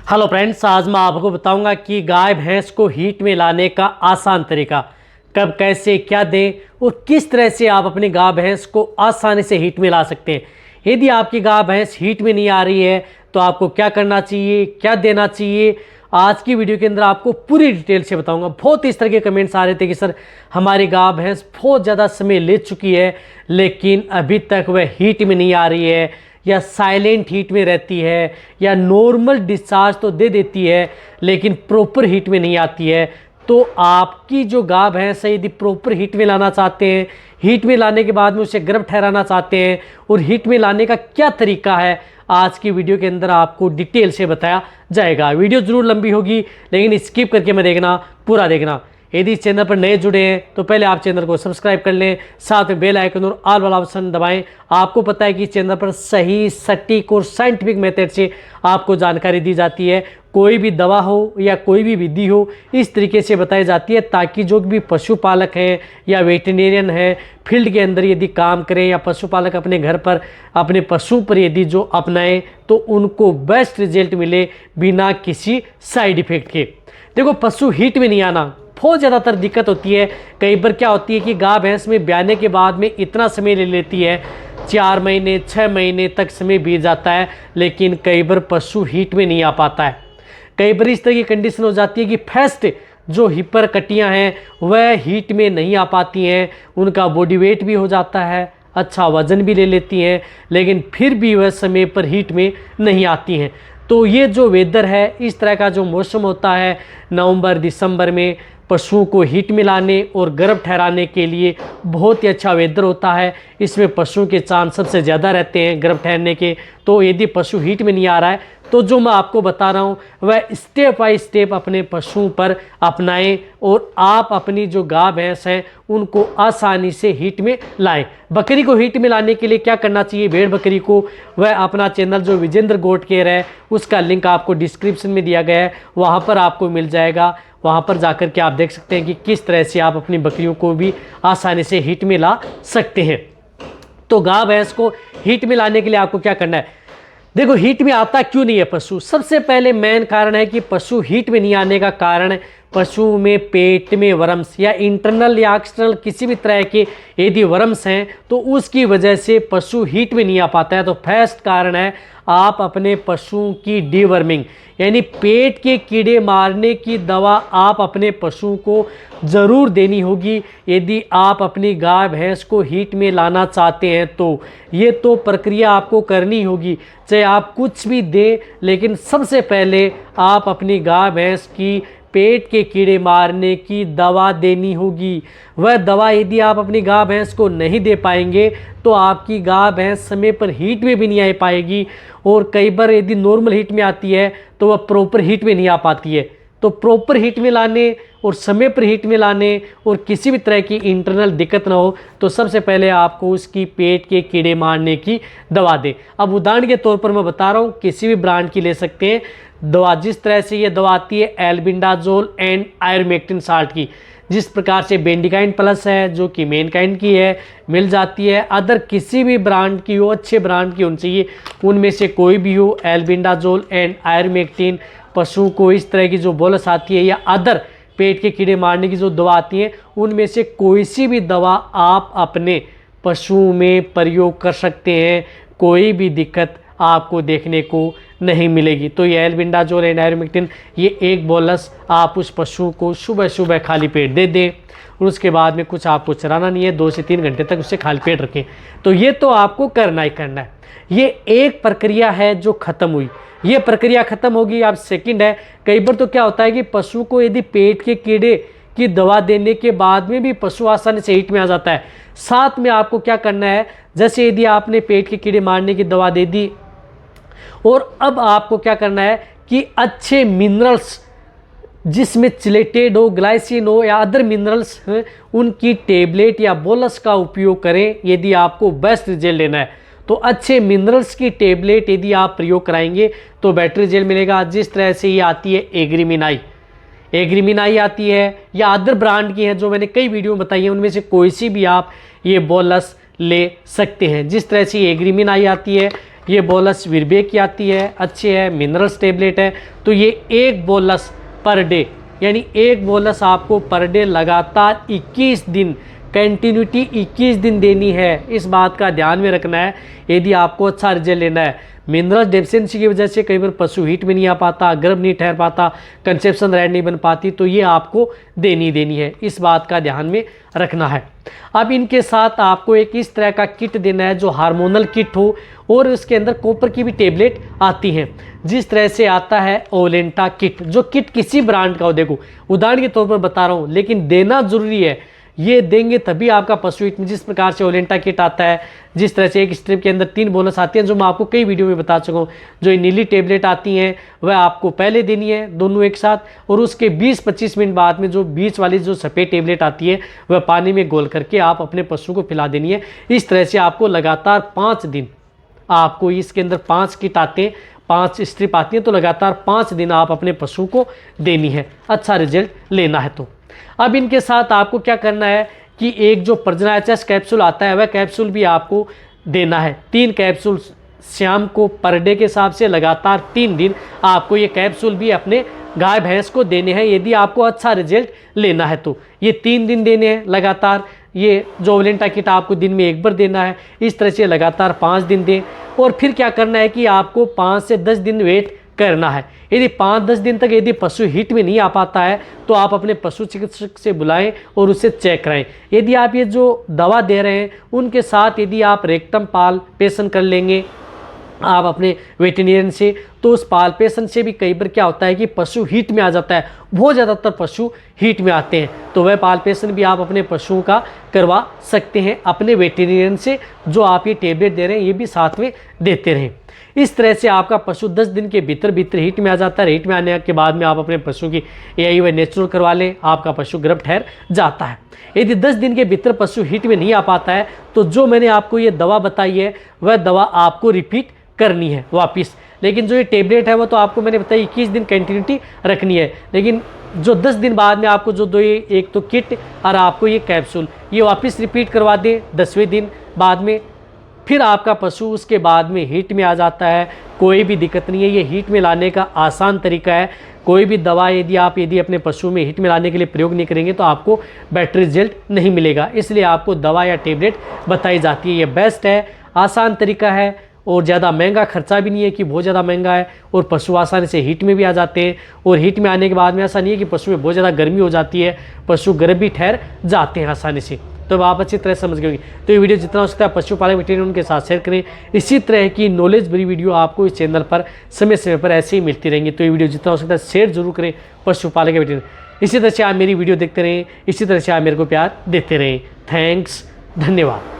Hello friends, आज मैं आपको बताऊंगा कि गाय भैंस को हीट में लाने का आसान तरीका कब कैसे क्या दें और किस तरह से आप अपनी गाय भैंस को आसानी से हीट में ला सकते हैं। यदि आपकी गाय भैंस हीट में नहीं आ रही है तो आपको क्या करना चाहिए, क्या देना चाहिए, आज की वीडियो के अंदर आपको पूरी डिटेल से बताऊंगा। बहुत इस तरह के कमेंट्स आ रहे थे कि सर हमारी गाय भैंस बहुत ज़्यादा समय ले चुकी है लेकिन अभी तक वह हीट में नहीं आ रही है, या साइलेंट हीट में रहती है, या नॉर्मल डिस्चार्ज तो दे देती है लेकिन प्रॉपर हीट में नहीं आती है। तो आपकी जो गाय भैंस है यदि प्रॉपर हीट में लाना चाहते हैं, हीट में लाने के बाद में उसे गर्भ ठहराना चाहते हैं और हीट में लाने का क्या तरीका है, आज की वीडियो के अंदर आपको डिटेल से बताया जाएगा। वीडियो ज़रूर लंबी होगी लेकिन स्किप करके मत देखना, पूरा देखना। यदि इस चैनल पर नए जुड़े हैं तो पहले आप चैनल को सब्सक्राइब कर लें, साथ में बेल आइकन और ऑल वाला ऑप्शन दबाएं। आपको पता है कि इस चैनल पर सही, सटीक और साइंटिफिक मेथड से आपको जानकारी दी जाती है। कोई भी दवा हो या कोई भी विधि हो इस तरीके से बताई जाती है ताकि जो भी पशुपालक हैं या वेटरनेरियन हैं, फील्ड के अंदर यदि काम करें या पशुपालक अपने घर पर अपने पशु पर यदि जो अपनाएं तो उनको बेस्ट रिजल्ट मिले बिना किसी साइड इफेक्ट के। देखो, पशु हीट में नहीं आना बहुत ज़्यादातर दिक्कत होती है। कई बार क्या होती है कि गाय भैंस में ब्याने के बाद में इतना समय ले लेती है, 4 महीने 6 महीने तक समय बीत जाता है, लेकिन कई बार पशु हीट में नहीं आ पाता है। कई बार इस तरह की कंडीशन हो जाती है कि फर्स्ट जो हिपर कटियाँ हैं वह हीट में नहीं आ पाती हैं, उनका बॉडी वेट भी हो जाता है, अच्छा वजन भी ले लेती हैं, लेकिन फिर भी वह समय पर हीट में नहीं आती हैं। तो ये जो वेदर है, इस तरह का जो मौसम होता है नवंबर दिसंबर में, पशुओं को हीट में लाने और गर्भ ठहराने के लिए बहुत ही अच्छा वेदर होता है। इसमें पशुओं के चांस सबसे ज़्यादा रहते हैं गर्भ ठहरने के। तो यदि पशु हीट में नहीं आ रहा है तो जो मैं आपको बता रहा हूँ वह स्टेप बाय स्टेप अपने पशुओं पर अपनाएं और आप अपनी जो गाय भैंस हैं उनको आसानी से हीट में लाएं। बकरी को हीट में लाने के लिए क्या करना चाहिए, भेड़ बकरी को, वह अपना चैनल जो विजेंद्र गोट केयर है उसका लिंक आपको डिस्क्रिप्शन में दिया गया है, वहाँ पर आपको मिल जाएगा। वहाँ पर जाकर के आप देख सकते हैं कि किस तरह से आप अपनी बकरियों को भी आसानी से हीट में ला सकते हैं। तो गाय भैंस को हीट में लाने के लिए आपको क्या करना है, देखो हीट में आता क्यों नहीं है पशु। सबसे पहले मेन कारण है कि पशु हीट में नहीं आने का कारण पशु में पेट में वर्म्स या इंटरनल या एक्सटर्नल किसी भी तरह के यदि वर्म्स हैं तो उसकी वजह से पशु हीट में नहीं आ पाता है। तो फर्स्ट कारण है आप अपने पशुओं की डीवर्मिंग यानी पेट के कीड़े मारने की दवा आप अपने पशुओं को ज़रूर देनी होगी यदि आप अपनी गाय भैंस को हीट में लाना चाहते हैं। तो ये तो प्रक्रिया आपको करनी होगी, चाहे आप कुछ भी दें, लेकिन सबसे पहले आप अपनी गाय भैंस की पेट के कीड़े मारने की दवा देनी होगी। वह दवा यदि आप अपनी गाय भैंस को नहीं दे पाएंगे तो आपकी गाय भैंस समय पर हीट में भी नहीं आ पाएगी, और कई बार यदि नॉर्मल हीट में आती है तो वह प्रॉपर हीट में नहीं आ पाती है। तो प्रॉपर हीट में लाने और समय पर हीट में लाने और किसी भी तरह की इंटरनल दिक्कत ना हो तो सबसे पहले आपको उसकी पेट के कीड़े मारने की दवा दें। अब उदाहरण के तौर पर मैं बता रहा हूँ, किसी भी ब्रांड की ले सकते हैं दवा। जिस तरह से ये दवा आती है एल्बिंडाजोल एंड आयरमेक्टिन साल्ट की, जिस प्रकार से बेंडिकाइन प्लस है जो कि मेनकाइन की है, मिल जाती है। अदर किसी भी ब्रांड की हो, अच्छे ब्रांड की होनी चाहिए, उनमें से कोई भी हो, एल्बिंडाजोल एंड आयरमेक्टिन। पशु को इस तरह की जो बोलस आती है या अदर पेट के कीड़े मारने की जो दवा आती है, उनमें से कोई सी भी दवा आप अपने पशुओं में प्रयोग कर सकते हैं, कोई भी दिक्कत आपको देखने को नहीं मिलेगी। तो ये एल्बिंडाजोल एंड आयरमेक्टिन, ये एक बोलस आप उस पशु को सुबह सुबह खाली पेट दे दें और उसके बाद में कुछ आपको चराना नहीं है, 2 से 3 घंटे तक उसे खाली पेट रखें। तो ये तो आपको करना ही करना है। ये एक प्रक्रिया है जो ख़त्म हुई, ये प्रक्रिया ख़त्म होगी। अब सेकंड है, कई बार तो क्या होता है कि पशु को यदि पेट के कीड़े की दवा देने के बाद में भी पशु आसानी से हीट में आ जाता है, साथ में आपको क्या करना है, जैसे यदि आपने पेट के कीड़े मारने की दवा दे दी और अब आपको क्या करना है कि अच्छे मिनरल्स जिसमें चिलेटेड हो, ग्लाइसिन हो या अदर मिनरल्स हैं, उनकी टेबलेट या बोलस का उपयोग करें यदि आपको बेस्ट रिजल्ट लेना है। तो अच्छे मिनरल्स की टेबलेट यदि आप प्रयोग कराएंगे तो बेटर रिजल्ट मिलेगा। जिस तरह से ये आती है एग्रीमिनाई आती है या अदर ब्रांड की है जो मैंने कई वीडियो में बताई है, उनमें से कोई सी भी आप ये बोलस ले सकते हैं। जिस तरह से एग्रीमिनाई आती है ये बोलस वीरबे की आती है, अच्छी है, मिनरल्स टेबलेट है। तो ये एक बोलस पर डे, यानी एक बोलस आपको पर डे लगातार 21 दिन, कंटिन्यूटी 21 दिन देनी है। इस बात का ध्यान में रखना है यदि आपको अच्छा रिजल्ट लेना है। मिनरल डेफिशिएंसी की वजह से कई बार पशु हीट में नहीं आ पाता, गर्भ नहीं ठहर पाता, कंसेप्शन रैड नहीं बन पाती, तो ये आपको देनी है। इस बात का ध्यान में रखना है। अब इनके साथ आपको एक इस तरह का किट देना है जो हार्मोनल किट हो और उसके अंदर कॉपर की भी टेबलेट आती हैं। जिस तरह से आता है ओलेंटा किट, जो किट किसी ब्रांड का हो, देखो उदाहरण के तौर पर बता रहा हूँ, लेकिन देना जरूरी है। ये देंगे तभी आपका पशु हिट में, जिस प्रकार से ओलेंटा किट आता है, जिस तरह से एक स्ट्रिप के अंदर 3 बोनस आती हैं, जो मैं आपको कई वीडियो में बता चुका हूँ। जो ये नीली टेबलेट आती हैं वह आपको पहले देनी है दोनों एक साथ, और उसके 20-25 मिनट बाद में जो बीच वाली जो सफ़ेद टेबलेट आती है वह पानी में घोल करके आप अपने पशु को पिला देनी है। इस तरह से आपको लगातार 5 दिन, आपको इसके अंदर 5 किट आते हैं, 5 स्ट्रिप आती हैं, तो लगातार 5 दिन आप अपने पशु को देनी है, अच्छा रिजल्ट लेना है। तो अब इनके साथ आपको क्या करना है कि एक जो प्रजनाचस कैप्सूल आता है वह कैप्सूल भी आपको देना है। 3 कैप्सूल शाम को पर डे के हिसाब से लगातार 3 दिन आपको ये कैप्सूल भी अपने गाय भैंस को देने हैं यदि आपको अच्छा रिजल्ट लेना है। तो ये 3 दिन देने हैं लगातार। ये जो ओलेंटा किट आपको दिन में 1 बार देना है। इस तरह से लगातार 5 दिन दें, और फिर क्या करना है कि आपको 5 से 10 दिन वेट करना है। यदि 5-10 दिन तक यदि पशु हीट में नहीं आ पाता है तो आप अपने पशु चिकित्सक से बुलाएं और उससे चेक कराएं। यदि आप ये जो दवा दे रहे हैं उनके साथ यदि आप रेक्टम पाल्पेशन कर लेंगे आप अपने वेटेरियन से, तो उस पाल्पेशन से भी कई बार क्या होता है कि पशु हीट में आ जाता है। बहुत ज़्यादातर पशु हीट में आते हैं, तो वह पाल्पेशन भी आप अपने पशुओं का करवा सकते हैं अपने वेटेरियन से। जो आप ये टेबलेट दे रहे हैं ये भी साथ में देते रहें। इस तरह से आपका पशु 10 दिन के भीतर हीट में आ जाता है। हीट में आने के बाद में आप अपने पशु की एआई व नेचुरल करवा लें, आपका पशु गर्भ ठहर जाता है। यदि 10 दिन के भीतर पशु हीट में नहीं आ पाता है तो जो मैंने आपको ये दवा बताई है वह दवा आपको रिपीट करनी है वापिस। लेकिन जो ये टेबलेट है वो तो आपको मैंने बताया 21 दिन कंटिन्यूटी रखनी है, लेकिन जो 10 दिन बाद में आपको जो दो, एक तो किट और आपको ये कैप्सूल, ये वापस रिपीट करवा दें 10वें दिन बाद में। फिर आपका पशु उसके बाद में हीट में आ जाता है, कोई भी दिक्कत नहीं है। ये हीट में लाने का आसान तरीका है। कोई भी दवा यदि अपने पशु में हीट में लाने के लिए प्रयोग नहीं करेंगे तो आपको बेटर रिजल्ट नहीं मिलेगा। इसलिए आपको दवा या टेबलेट बताई जाती है। ये बेस्ट है, आसान तरीका है और ज़्यादा महंगा खर्चा भी नहीं है कि बहुत ज़्यादा महंगा है, और पशु आसानी से हीट में भी आ जाते हैं। और हीट में आने के बाद में ऐसा नहीं है कि पशु में बहुत ज़्यादा गर्मी हो जाती है, पशु गर्भ भी ठहर जाते हैं आसानी से। तो आप अच्छी तरह समझ गए होंगे। तो ये वीडियो जितना हो सकता है पशुपालक वेटेरियन उनके साथ शेयर करें। इसी तरह की नॉलेज भरी वीडियो आपको इस चैनल पर समय समय पर ऐसे ही मिलती रहेंगी। तो ये वीडियो जितना हो सकता है शेयर जरूर करें पशुपालक वेटेरियन। इसी तरह से आप मेरी वीडियो देखते रहें, इसी तरह से आप मेरे को प्यार देते रहें। थैंक्स, धन्यवाद।